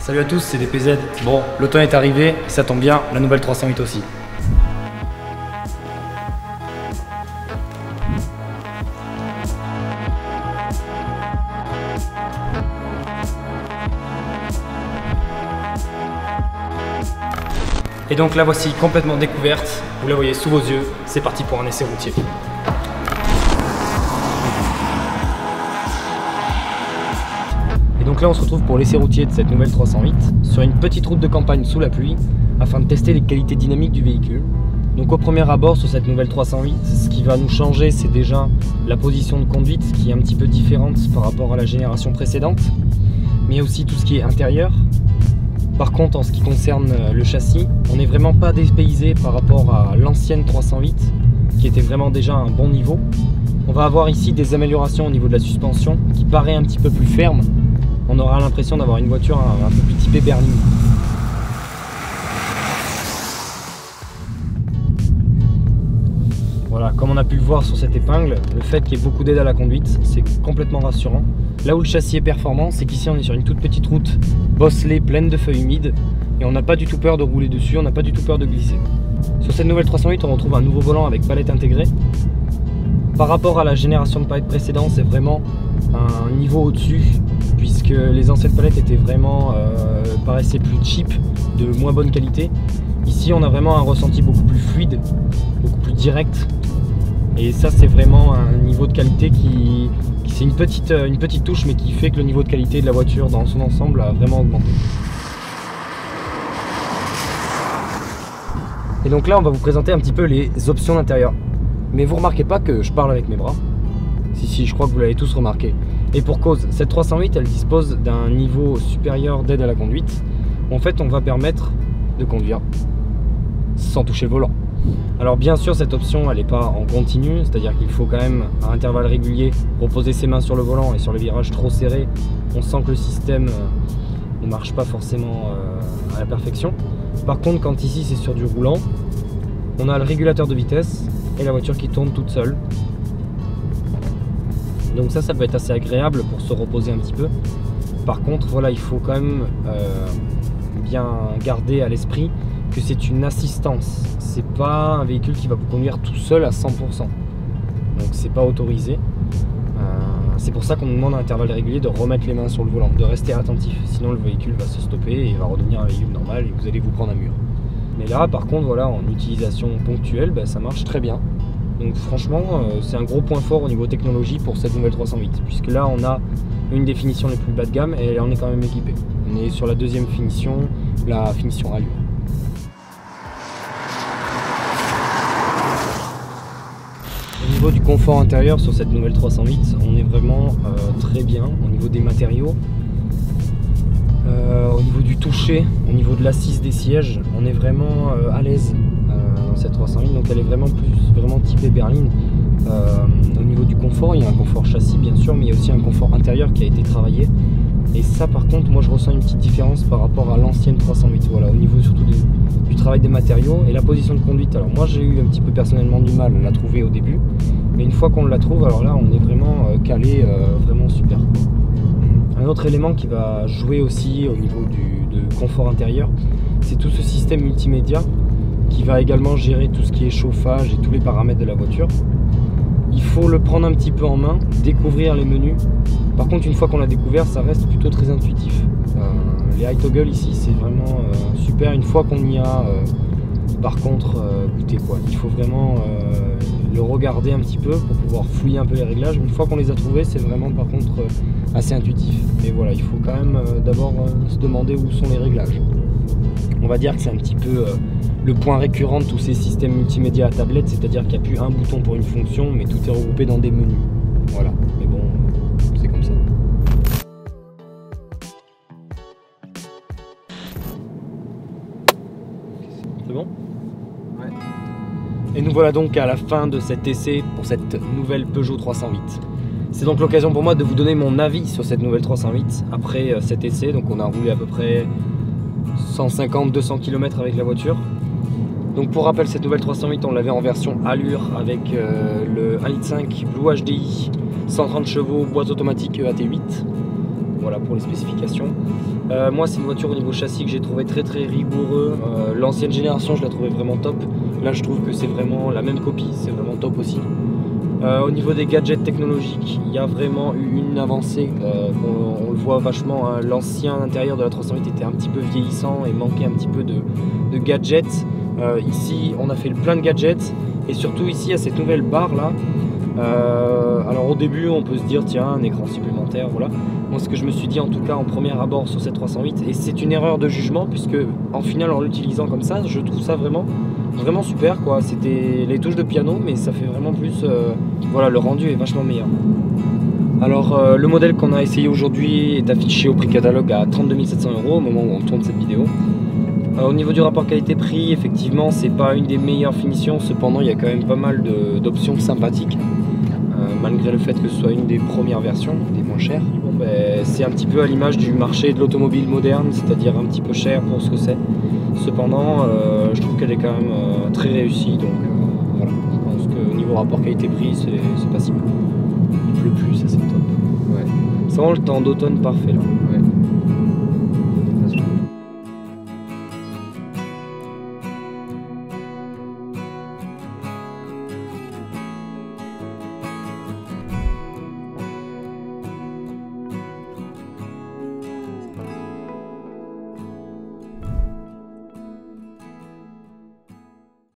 Salut à tous, c'est DPZ. Bon, l'automne est arrivé, et ça tombe bien, la nouvelle 308 aussi. Et donc la voici complètement découverte, vous la voyez sous vos yeux, c'est parti pour un essai routier. Et donc là on se retrouve pour l'essai routier de cette nouvelle 308 sur une petite route de campagne sous la pluie afin de tester les qualités dynamiques du véhicule. Donc au premier abord sur cette nouvelle 308, ce qui va nous changer c'est déjà la position de conduite qui est un petit peu différente par rapport à la génération précédente, mais aussi tout ce qui est intérieur. Par contre, en ce qui concerne le châssis, on n'est vraiment pas dépaysé par rapport à l'ancienne 308 qui était vraiment déjà à un bon niveau. On va avoir ici des améliorations au niveau de la suspension qui paraît un petit peu plus ferme. On aura l'impression d'avoir une voiture un peu plus typée berline. Voilà, comme on a pu le voir sur cette épingle, le fait qu'il y ait beaucoup d'aide à la conduite, c'est complètement rassurant. Là où le châssis est performant, c'est qu'ici on est sur une toute petite route bosselée, pleine de feuilles humides, et on n'a pas du tout peur de rouler dessus, on n'a pas du tout peur de glisser. Sur cette nouvelle 308, on retrouve un nouveau volant avec palette intégrée. Par rapport à la génération de palettes précédente, c'est vraiment un niveau au-dessus, puisque les anciennes palettes étaient vraiment paraissaient plus cheap, de moins bonne qualité. Ici, on a vraiment un ressenti beaucoup plus fluide, beaucoup plus direct. Et ça, c'est vraiment un niveau de qualité qui c'est une petite touche, mais qui fait que le niveau de qualité de la voiture dans son ensemble a vraiment augmenté. Et donc là, on va vous présenter un petit peu les options d'intérieur. Mais vous remarquez pas que je parle avec mes bras? Si, je crois que vous l'avez tous remarqué. Et pour cause, cette 308, elle dispose d'un niveau supérieur d'aide à la conduite. En fait, on va permettre de conduire sans toucher le volant. Alors bien sûr cette option elle n'est pas en continu, c'est-à-dire qu'il faut quand même à intervalles réguliers reposer ses mains sur le volant, et sur les virages trop serrés on sent que le système ne marche pas forcément à la perfection. Par contre quand ici c'est sur du roulant, on a le régulateur de vitesse et la voiture qui tourne toute seule. Donc ça peut être assez agréable pour se reposer un petit peu. Par contre voilà, il faut quand même bien garder à l'esprit que c'est une assistance, c'est pas un véhicule qui va vous conduire tout seul à 100%, donc c'est pas autorisé. C'est pour ça qu'on nous demande à intervalles réguliers de remettre les mains sur le volant, de rester attentif, sinon le véhicule va se stopper et va redevenir un véhicule normal et vous allez vous prendre un mur. Mais là par contre voilà, en utilisation ponctuelle ça marche très bien. Donc franchement c'est un gros point fort au niveau technologie pour cette nouvelle 308, puisque là on a une des finitions les plus bas de gamme et là on est quand même équipé. On est sur la deuxième finition, la finition allure. Au niveau du confort intérieur sur cette nouvelle 308, on est vraiment très bien au niveau des matériaux. Au niveau du toucher, au niveau de l'assise des sièges, on est vraiment à l'aise dans cette 308, donc elle est vraiment typée berline. Au niveau du confort, il y a un confort châssis bien sûr, mais il y a aussi un confort intérieur qui a été travaillé. Et ça par contre, moi je ressens une petite différence par rapport à l'ancienne 308, voilà, au niveau surtout du travail des matériaux et la position de conduite. Alors moi j'ai eu un petit peu personnellement du mal à la trouver au début, mais une fois qu'on la trouve, alors là on est vraiment calé, vraiment super. Un autre élément qui va jouer aussi au niveau de confort intérieur, c'est tout ce système multimédia qui va également gérer tout ce qui est chauffage et tous les paramètres de la voiture. Il faut le prendre un petit peu en main, découvrir les menus. Par contre, une fois qu'on l'a découvert, ça reste plutôt très intuitif. Les high toggle ici, c'est vraiment super. Une fois qu'on y a, par contre, goûté quoi. Il faut vraiment le regarder un petit peu pour pouvoir fouiller un peu les réglages. Une fois qu'on les a trouvés, c'est vraiment par contre assez intuitif. Mais voilà, il faut quand même d'abord se demander où sont les réglages. On va dire que c'est un petit peu le point récurrent de tous ces systèmes multimédia à tablette, c'est-à-dire qu'il n'y a plus un bouton pour une fonction, mais tout est regroupé dans des menus. Voilà, mais bon, c'est comme ça. C'est bon ? Ouais. Et nous voilà donc à la fin de cet essai pour cette nouvelle Peugeot 308. C'est donc l'occasion pour moi de vous donner mon avis sur cette nouvelle 308 après cet essai. Donc on a roulé à peu près 150-200 km avec la voiture. Donc pour rappel, cette nouvelle 308 on l'avait en version allure avec le 1,5 litre Blue HDI, 130 chevaux, boîte automatique AT8. voilà pour les spécifications. Moi c'est une voiture au niveau châssis que j'ai trouvé très rigoureux. L'ancienne génération je la trouvais vraiment top. Là je trouve que c'est vraiment la même copie, c'est vraiment top aussi. Au niveau des gadgets technologiques, il y a vraiment eu une avancée, on le voit vachement, hein. L'ancien intérieur de la 308 était un petit peu vieillissant et manquait un petit peu de gadgets. Ici on a fait plein de gadgets et surtout ici à cette nouvelle barre là. Alors au début on peut se dire tiens un écran supplémentaire, voilà. Moi ce que je me suis dit en tout cas en premier abord sur cette 308, et c'est une erreur de jugement puisque en final en l'utilisant comme ça je trouve ça vraiment super quoi. C'était les touches de piano mais ça fait vraiment plus, voilà, le rendu est vachement meilleur. Alors le modèle qu'on a essayé aujourd'hui est affiché au prix catalogue à 32 700 € au moment où on tourne cette vidéo. Au niveau du rapport qualité-prix, effectivement c'est pas une des meilleures finitions, cependant il y a quand même pas mal d'options sympathiques, malgré le fait que ce soit une des premières versions, des moins chères. Bon, ben, c'est un petit peu à l'image du marché de l'automobile moderne, c'est-à-dire un petit peu cher pour ce que c'est. Cependant je trouve qu'elle est quand même très réussie, donc voilà, je pense qu'au niveau rapport qualité-prix c'est pas si mal. Il pleut plus, ça c'est top. Ouais. C'est vraiment le temps d'automne parfait là. Ouais.